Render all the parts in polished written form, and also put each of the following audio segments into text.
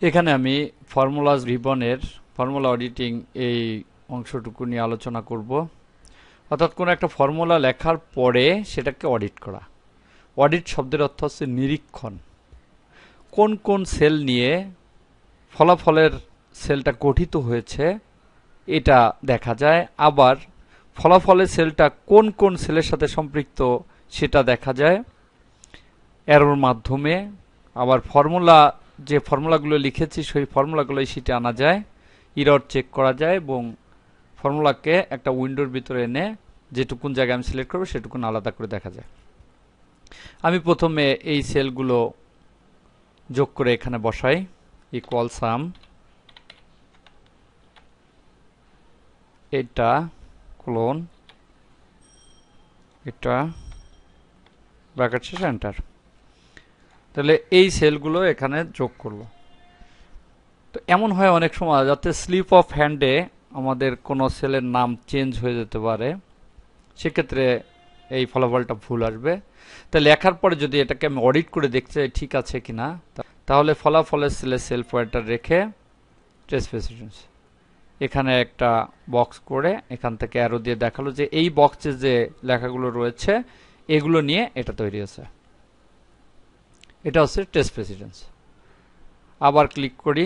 এখানে আমি formulas রিবনের formula auditing এই অংশটুকু নিয়ে আলোচনা করব। অর্থাৎ কোনো একটা ফর্মুলা লেখার পরে সেটাকে অডিট করা। অডিট শব্দের অর্থ হচ্ছে নিরীক্ষণ। কোন কোন সেল নিয়ে ফলাফলের সেলটা গঠিত হয়েছে এটা দেখা যায়। আবার ফলাফলের সেলটা কোন কোন সেলের সাথে সম্পৃক্ত সেটা দেখা যায় এরর মাধ্যমে। আবার যে ফর্মুলাগুলো লিখেছি সেই ফর্মুলাগুলো শিটে আনা যায়, এরর চেক করা যায় এবং ফর্মুলাকে একটা উইন্ডোর ভিতরে এনে যেটুকুন জায়গায় আমি সিলেক্ট করবো সেটুকুন আলাদা করে দেখা যায়। আমি প্রথমে এই সেলগুলো যোগ করে এখানে বসাই। ইকুয়াল সাম, এটা ক্লোন, এটা ব্র্যাকেট শেষে এন্টার। তাহলে এই সেলগুলো এখানে যোগ করলো। তো এমন হয় অনেক সময় যাতে স্লিপ অফ হ্যান্ডে আমাদের কোনো সেলের নাম চেঞ্জ হয়ে যেতে পারে, সেক্ষেত্রে এই ফলাফলটা ভুল আসবে। তাই লেখার পরে যদি এটাকে আমি অডিট করে দেখতে চাই ঠিক আছে কিনা, তাহলে ফলাফলের সেলে সেল পয়েন্টার রেখে টেস্ট প্রেসিডেন্স এখানে একটা বক্স করে এখান থেকে অ্যারো দিয়ে দেখালো যে এই বক্সে যে লেখাগুলো রয়েছে এগুলো নিয়ে এটা তৈরি হয়েছে। এটা হচ্ছে টেস্ট প্রেসিডেন্স। আবার ক্লিক করি,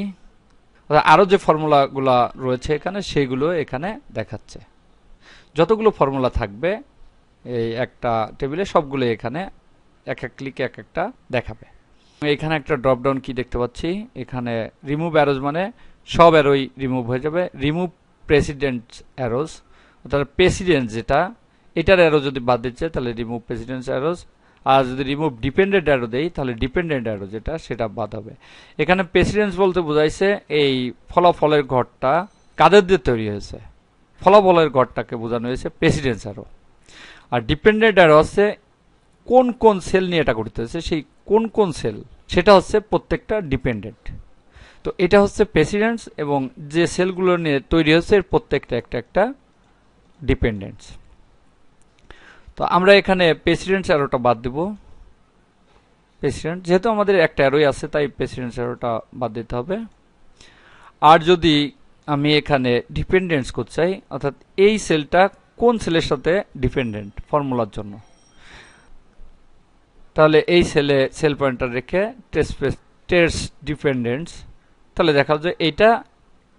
আরো যে ফর্মুলাগুলো রয়েছে এখানে সেইগুলো এখানে দেখাচ্ছে। যতগুলো ফর্মুলা থাকবে এই একটা টেবিলে সবগুলো এখানে এক এক ক্লিকে এক একটা দেখাবে। এখানে একটা ড্রপ ডাউন কি দেখতে পাচ্ছি, এখানে রিমুভ অ্যারোজ মানে সব অ্যারোই রিমুভ হয়ে যাবে। রিমুভ প্রেসিডেন্ট অ্যারোজ, অর্থাৎ প্রেসিডেন্ট যেটা এটার অ্যারো যদি বাদ দিচ্ছে তাহলে রিমুভ প্রেসিডেন্ট অ্যারোজ। আর যদি রিমুভ ডিপেন্ডেন্ট অ্যারো দেই তাহলে ডিপেন্ডেন্ট অ্যারো যেটা সেটা বাদ হবে। এখানে প্রেসিডেন্স বলতে বোঝাইছে এই ফলাফলের ঘরটা কাদের দিয়ে তৈরি হয়েছে, ফলাফলের ঘরটাকে বোঝানো হয়েছে প্রেসিডেন্স অ্যারো। আর ডিপেন্ডেন্ট অ্যারো হচ্ছে কোন কোন সেল নিয়ে এটা গঠিত হয়েছে, সেই কোন কোন সেল সেটা হচ্ছে প্রত্যেকটা ডিপেন্ডেন্ট। তো এটা হচ্ছে প্রেসিডেন্স এবং যে সেলগুলো নিয়ে তৈরি হচ্ছে এর প্রত্যেকটা একটা একটা ডিপেন্ডেন্স। তো আমরা এখানে প্রেসিডেন্স অ্যারোটা বাদ দেব। প্রেসিডেন্ট যেহেতু আমাদের একটা অ্যারোই আছে তাই প্রেসিডেন্স অ্যারোটা বাদ দিতে হবে। আর যদি আমি এখানে ডিপেন্ডেন্স করতে চাই, অর্থাৎ এই সেলটা কোন সেলের সাথে ডিপেন্ডেন্ট ফর্মুলার জন্য, তাহলে এই সেলে সেল পয়েন্টার রেখে টেস্ট ডিপেন্ডেন্টস, তাহলে দেখা যায় এইটা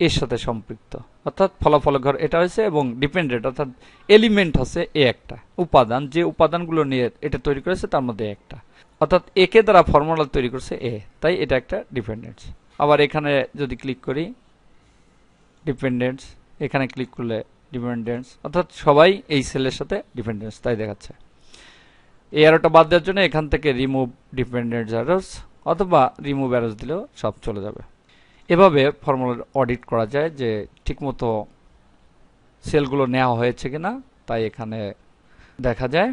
এর সাথে সম্পৃক্ত, অর্থাৎ ফলাফলের ঘর এটা হয়েছে এবং ডিপেন্ডেন্ট অর্থাৎ এলিমেন্ট হচ্ছে এ একটা উপাদান, যে উপাদানগুলো নিয়ে এটা তৈরি করেছে তার মধ্যে একটা, অর্থাৎ একে দ্বারা ফর্মুলা তৈরি করছে এ, তাই এটা একটা ডিপেন্ডেন্স। আবার এখানে যদি ক্লিক করি ডিপেন্ডেন্স, এখানে ক্লিক করলে ডিপেন্ডেন্স, অর্থাৎ সবাই এই সেলের সাথে ডিপেন্ডেন্স তাই দেখাচ্ছে। এই অ্যারোটা বাদ দেওয়ার জন্য এখান থেকে রিমুভ ডিপেন্ডেন্ট অ্যারোস অথবা রিমুভ অ্যারোস দিলেও সব চলে যাবে। এভাবে ফর্মুলার অডিট করা যায় যে ঠিকমতো সেলগুলো নেওয়া হয়েছে কিনা, তাই এখানে দেখা যায়।